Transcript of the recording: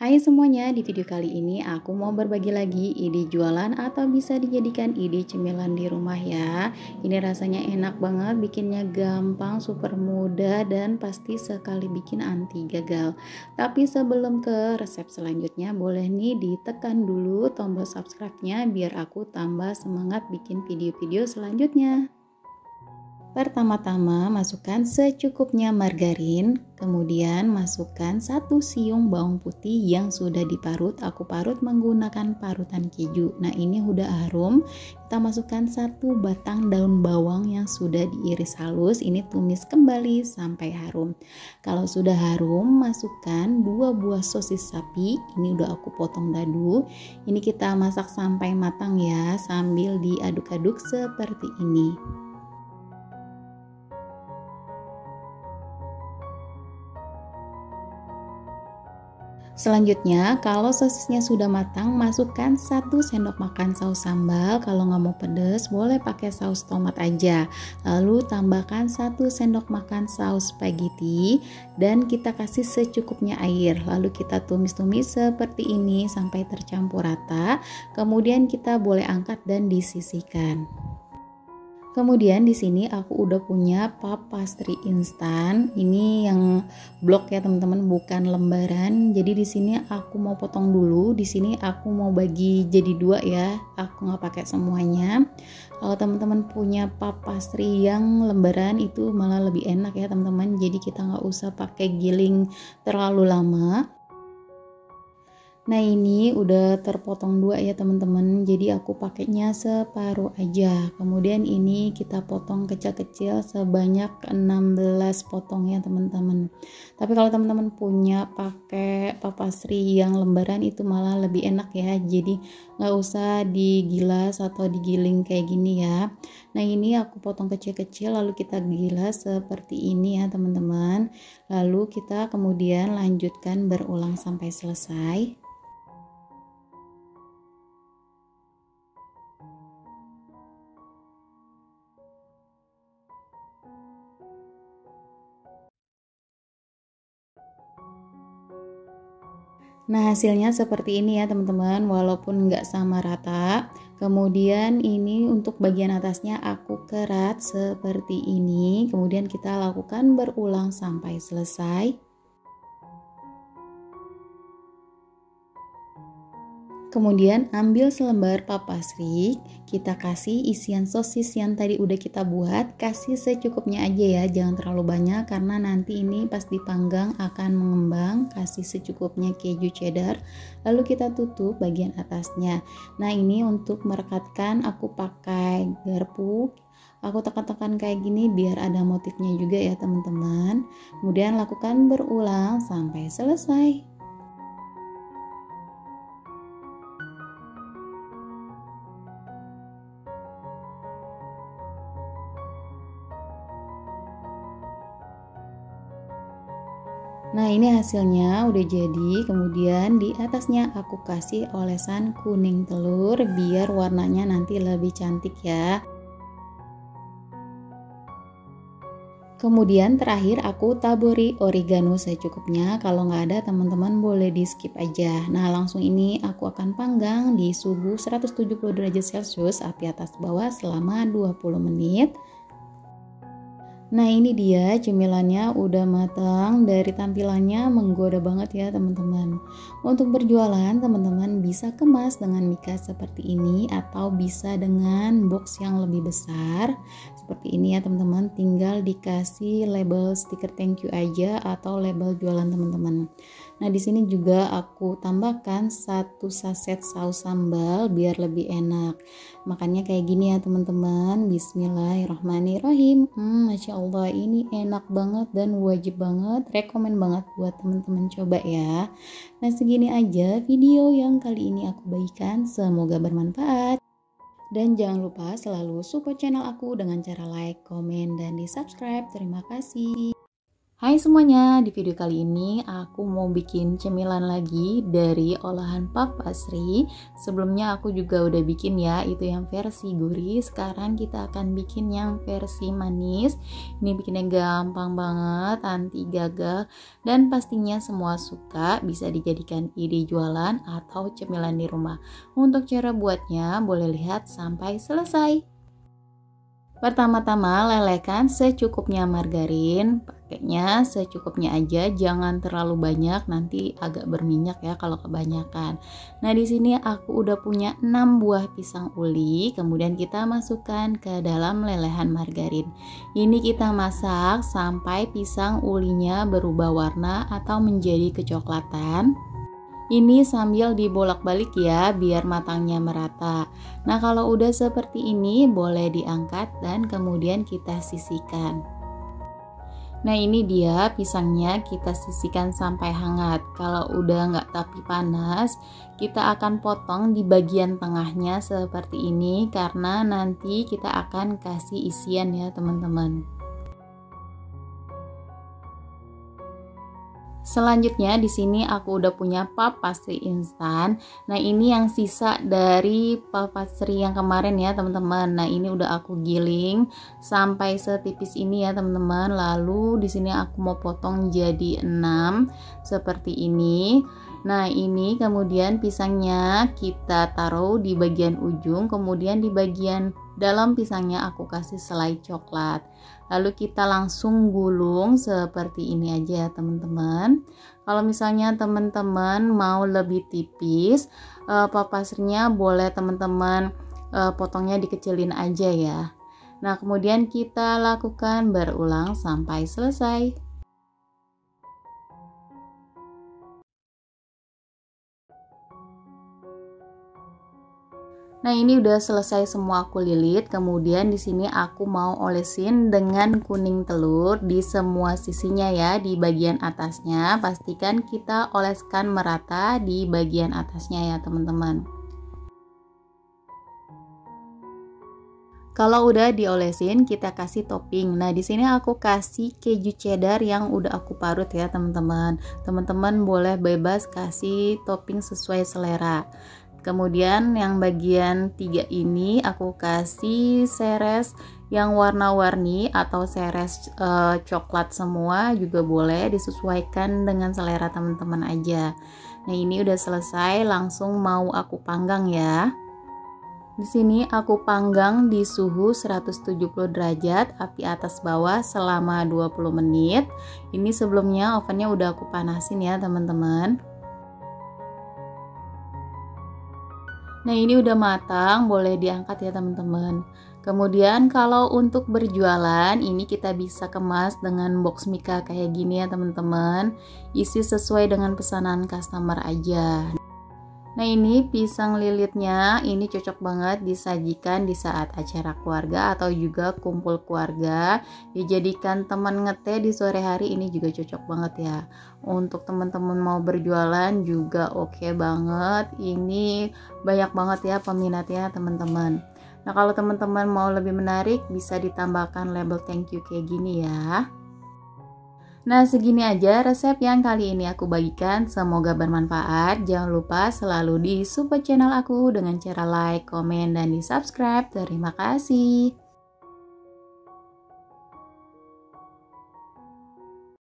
Hai semuanya, di video kali ini aku mau berbagi lagi ide jualan atau bisa dijadikan ide cemilan di rumah ya. Ini rasanya enak banget, bikinnya gampang, super mudah dan pasti sekali bikin anti gagal. Tapi sebelum ke resep selanjutnya, boleh nih ditekan dulu tombol subscribe-nya biar aku tambah semangat bikin video-video selanjutnya. Pertama-tama masukkan secukupnya margarin, kemudian masukkan 1 siung bawang putih yang sudah diparut. Aku parut menggunakan parutan keju. Nah, ini udah harum. Kita masukkan 1 batang daun bawang yang sudah diiris halus. Ini tumis kembali sampai harum. Kalau sudah harum, masukkan 2 buah sosis sapi. Ini udah aku potong dadu. Ini kita masak sampai matang ya, sambil diaduk-aduk seperti ini. Selanjutnya, kalau sosisnya sudah matang, masukkan 1 sendok makan saus sambal. Kalau nggak mau pedas, boleh pakai saus tomat aja. Lalu tambahkan 1 sendok makan saus spaghetti dan kita kasih secukupnya air. Lalu kita tumis-tumis seperti ini sampai tercampur rata. Kemudian kita boleh angkat dan disisihkan. Kemudian di sini aku udah punya puff pastry instan. Ini yang blok ya teman-teman, bukan lembaran. Jadi di sini aku mau potong dulu. Di sini aku mau bagi jadi 2 ya. Aku nggak pakai semuanya. Kalau teman-teman punya puff pastry yang lembaran itu malah lebih enak ya teman-teman. Jadi kita nggak usah pakai giling terlalu lama. Nah, ini udah terpotong 2 ya teman-teman, jadi aku pakainya separuh aja. Kemudian ini kita potong kecil-kecil sebanyak 16 potong ya teman-teman. Tapi kalau teman-teman punya pakai papasri yang lembaran itu malah lebih enak ya, jadi nggak usah digilas atau digiling kayak gini ya. Nah, ini aku potong kecil-kecil lalu kita gilas seperti ini ya teman-teman. Lalu kita kemudian lanjutkan berulang sampai selesai. Nah, hasilnya seperti ini ya teman-teman, walaupun nggak sama rata. Kemudian ini untuk bagian atasnya aku kerat seperti ini. Kemudian kita lakukan berulang sampai selesai. Kemudian ambil selembar papasrik, kita kasih isian sosis yang tadi udah kita buat, kasih secukupnya aja ya, jangan terlalu banyak karena nanti ini pas dipanggang akan mengembang. Kasih secukupnya keju cheddar, lalu kita tutup bagian atasnya. Nah, ini untuk merekatkan aku pakai garpu. Aku tekan-tekan kayak gini biar ada motifnya juga ya teman-teman. Kemudian lakukan berulang sampai selesai. Nah, ini hasilnya udah jadi. Kemudian di atasnya aku kasih olesan kuning telur biar warnanya nanti lebih cantik ya. Kemudian terakhir aku taburi oregano secukupnya. Kalau nggak ada teman-teman boleh di skip aja. Nah, langsung ini aku akan panggang di suhu 170 derajat Celcius api atas bawah selama 20 menit. Nah, ini dia cemilannya udah matang. Dari tampilannya menggoda banget ya teman-teman. Untuk berjualan teman-teman bisa kemas dengan mika seperti ini atau bisa dengan box yang lebih besar seperti ini ya teman-teman. Tinggal dikasih label stiker thank you aja atau label jualan teman-teman. Nah, di sini juga aku tambahkan 1 saset saus sambal biar lebih enak. Makannya kayak gini ya teman-teman. Bismillahirrahmanirrahim. Masya Allah, ini enak banget dan wajib banget, rekomen banget buat teman-teman coba ya. Nah, segini aja video yang kali ini aku bagikan, semoga bermanfaat. Dan jangan lupa selalu support channel aku dengan cara like, komen, dan di subscribe. Terima kasih. Hai semuanya, di video kali ini aku mau bikin cemilan lagi dari olahan Papa Sri. Sebelumnya aku juga udah bikin ya, itu yang versi gurih. Sekarang kita akan bikin yang versi manis. Ini bikinnya gampang banget, anti gagal, dan pastinya semua suka. Bisa dijadikan ide jualan atau cemilan di rumah. Untuk cara buatnya boleh lihat sampai selesai. Pertama-tama lelehkan secukupnya margarin, pakainya secukupnya aja, jangan terlalu banyak, nanti agak berminyak ya kalau kebanyakan. Nah, di sini aku udah punya 6 buah pisang uli, kemudian kita masukkan ke dalam lelehan margarin. Ini kita masak sampai pisang ulinya berubah warna atau menjadi kecoklatan. Ini sambil dibolak-balik ya, biar matangnya merata. Nah, kalau udah seperti ini boleh diangkat dan kemudian kita sisihkan. Nah, ini dia pisangnya, kita sisihkan sampai hangat. Kalau udah nggak tapi panas, kita akan potong di bagian tengahnya seperti ini, karena nanti kita akan kasih isian ya teman-teman. Selanjutnya di sini aku udah punya Papa Sri instan. Nah, ini yang sisa dari Papa Sri yang kemarin ya teman-teman. Nah, ini udah aku giling sampai setipis ini ya teman-teman. Lalu di sini aku mau potong jadi 6 seperti ini. Nah, ini kemudian pisangnya kita taruh di bagian ujung, kemudian di bagian dalam pisangnya aku kasih selai coklat. Lalu kita langsung gulung seperti ini aja teman-teman. Kalau misalnya teman-teman mau lebih tipis, Papa Sri-nya boleh teman-teman potongnya dikecilin aja ya. Nah, kemudian kita lakukan berulang sampai selesai. Nah, ini udah selesai semua aku lilit. Kemudian di sini aku mau olesin dengan kuning telur di semua sisinya ya, di bagian atasnya. Pastikan kita oleskan merata di bagian atasnya ya, teman-teman. Kalau udah diolesin, kita kasih topping. Nah, di sini aku kasih keju cheddar yang udah aku parut ya, teman-teman. Teman-teman boleh bebas kasih topping sesuai selera. Kemudian yang bagian 3 ini aku kasih seres yang warna-warni atau seres coklat semua, juga boleh disesuaikan dengan selera teman-teman aja. Nah, ini udah selesai, langsung mau aku panggang ya. Di sini aku panggang di suhu 170 derajat, api atas bawah selama 20 menit. Ini sebelumnya ovennya udah aku panasin ya teman-teman. Nah, ini udah matang, boleh diangkat ya teman-teman. Kemudian kalau untuk berjualan, ini kita bisa kemas dengan box mika kayak gini ya teman-teman. Isi sesuai dengan pesanan customer aja. Nah, ini pisang lilitnya, ini cocok banget disajikan di saat acara keluarga atau juga kumpul keluarga. Dijadikan teman ngeteh di sore hari, ini juga cocok banget ya. Untuk teman-teman mau berjualan juga oke banget. Ini banyak banget ya peminatnya teman-teman. Nah, kalau teman-teman mau lebih menarik, bisa ditambahkan label thank you kayak gini ya. Nah, segini aja resep yang kali ini aku bagikan, semoga bermanfaat. Jangan lupa selalu di support channel aku dengan cara like, komen, dan di subscribe. Terima kasih.